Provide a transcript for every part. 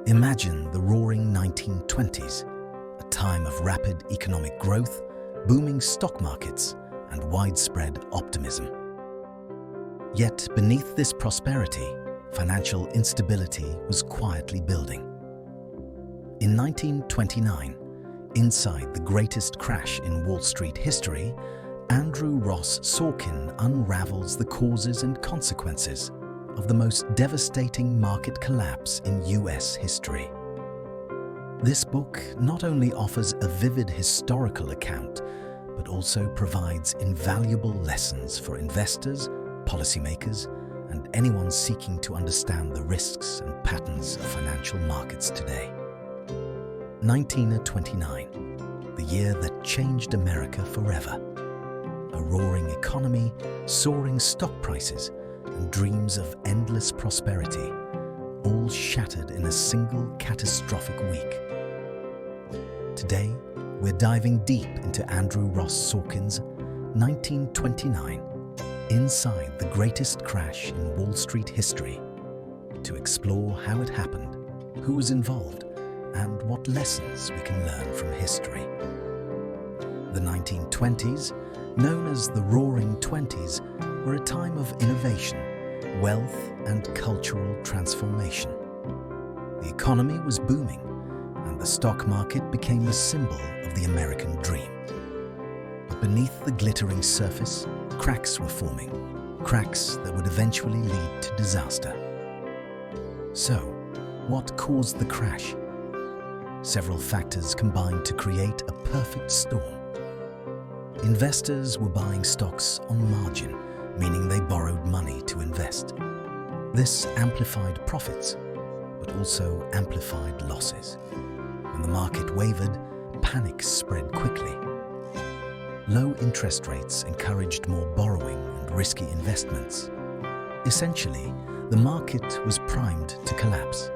Imagine the roaring 1920s, a time of rapid economic growth, booming stock markets, and widespread optimism. Yet beneath this prosperity, financial instability was quietly building. In 1929, inside the greatest crash in Wall Street history, Andrew Ross Sorkin unravels the causes and consequences of the most devastating market collapse in US history. This book not only offers a vivid historical account, but also provides invaluable lessons for investors, policymakers, and anyone seeking to understand the risks and patterns of financial markets today. 1929, the year that changed America forever. A roaring economy, soaring stock prices, and dreams of endless prosperity, all shattered in a single catastrophic week. Today, we're diving deep into Andrew Ross Sorkin's 1929, Inside the Greatest Crash in Wall Street History, to explore how it happened, who was involved, and what lessons we can learn from history. The 1920s, known as the Roaring Twenties, were a time of innovation, wealth, and cultural transformation. The economy was booming, and the stock market became the symbol of the American dream. But beneath the glittering surface, cracks were forming, cracks that would eventually lead to disaster. So, what caused the crash? Several factors combined to create a perfect storm. Investors were buying stocks on margin, meaning they borrowed money to invest. This amplified profits, but also amplified losses. When the market wavered, panic spread quickly. Low interest rates encouraged more borrowing and risky investments. Essentially, the market was primed to collapse.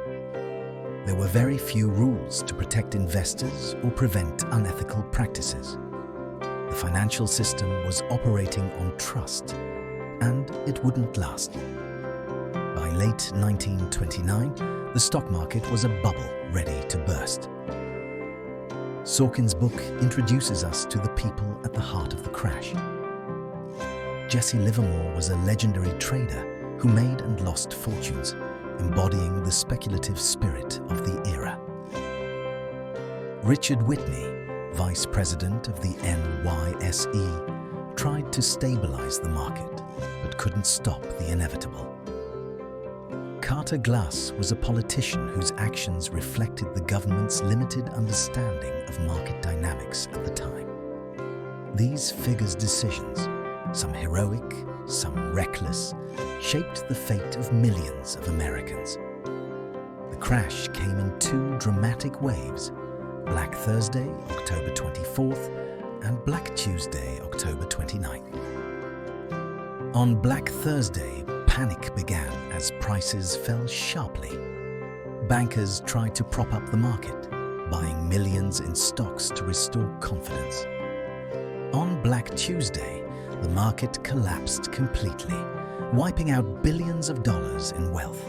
There were very few rules to protect investors or prevent unethical practices. The financial system was operating on trust, and it wouldn't last. By late 1929, the stock market was a bubble ready to burst. Sorkin's book introduces us to the people at the heart of the crash. Jesse Livermore was a legendary trader who made and lost fortunes, embodying the speculative spirit of the era. Richard Whitney, vice president of the NYSE, tried to stabilize the market, but couldn't stop the inevitable. Carter Glass was a politician whose actions reflected the government's limited understanding of market dynamics at the time. These figures' decisions, some heroic, some reckless, shaped the fate of millions of Americans. The crash came in two dramatic waves: Black Thursday, October 24th, and Black Tuesday, October 29th. On Black Thursday, panic began as prices fell sharply. Bankers tried to prop up the market, buying millions in stocks to restore confidence. On Black Tuesday, the market collapsed completely, wiping out billions of dollars in wealth.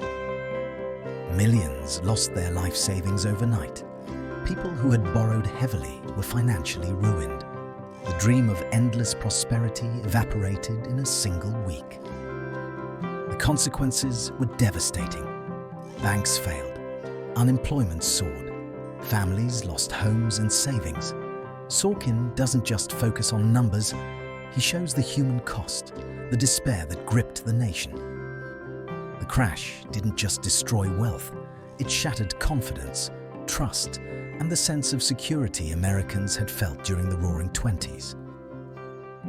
Millions lost their life savings overnight. People who had borrowed heavily were financially ruined. The dream of endless prosperity evaporated in a single week. The consequences were devastating. Banks failed. Unemployment soared. Families lost homes and savings. Sorkin doesn't just focus on numbers. He shows the human cost, the despair that gripped the nation. The crash didn't just destroy wealth. It shattered confidence, trust, and the sense of security Americans had felt during the Roaring Twenties.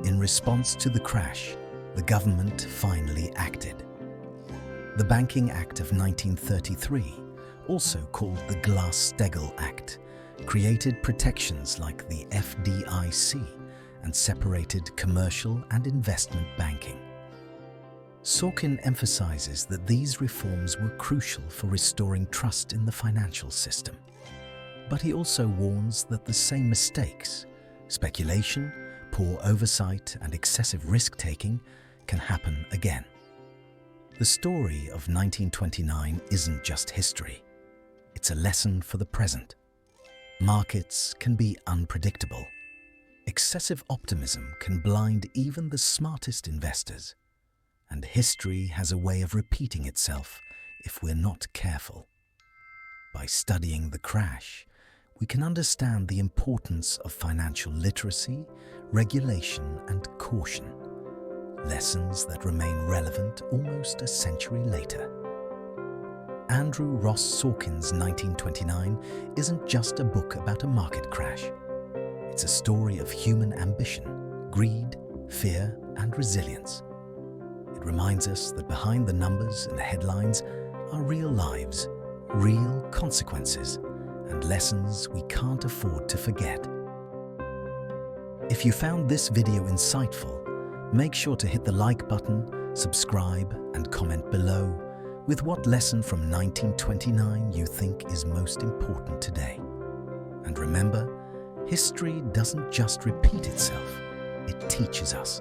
In response to the crash, the government finally acted. The Banking Act of 1933, also called the Glass-Steagall Act, created protections like the FDIC and separated commercial and investment banking. Sorkin emphasizes that these reforms were crucial for restoring trust in the financial system. But he also warns that the same mistakes, speculation, poor oversight, and excessive risk-taking, can happen again. The story of 1929 isn't just history. It's a lesson for the present. Markets can be unpredictable. Excessive optimism can blind even the smartest investors. And history has a way of repeating itself if we're not careful. By studying the crash, we can understand the importance of financial literacy, regulation, and caution. Lessons that remain relevant almost a century later. Andrew Ross Sorkin's 1929 isn't just a book about a market crash. It's a story of human ambition, greed, fear, and resilience. It reminds us that behind the numbers and the headlines are real lives, real consequences, and lessons we can't afford to forget. If you found this video insightful, make sure to hit the like button, subscribe, and comment below with what lesson from 1929 you think is most important today. And remember, history doesn't just repeat itself, it teaches us.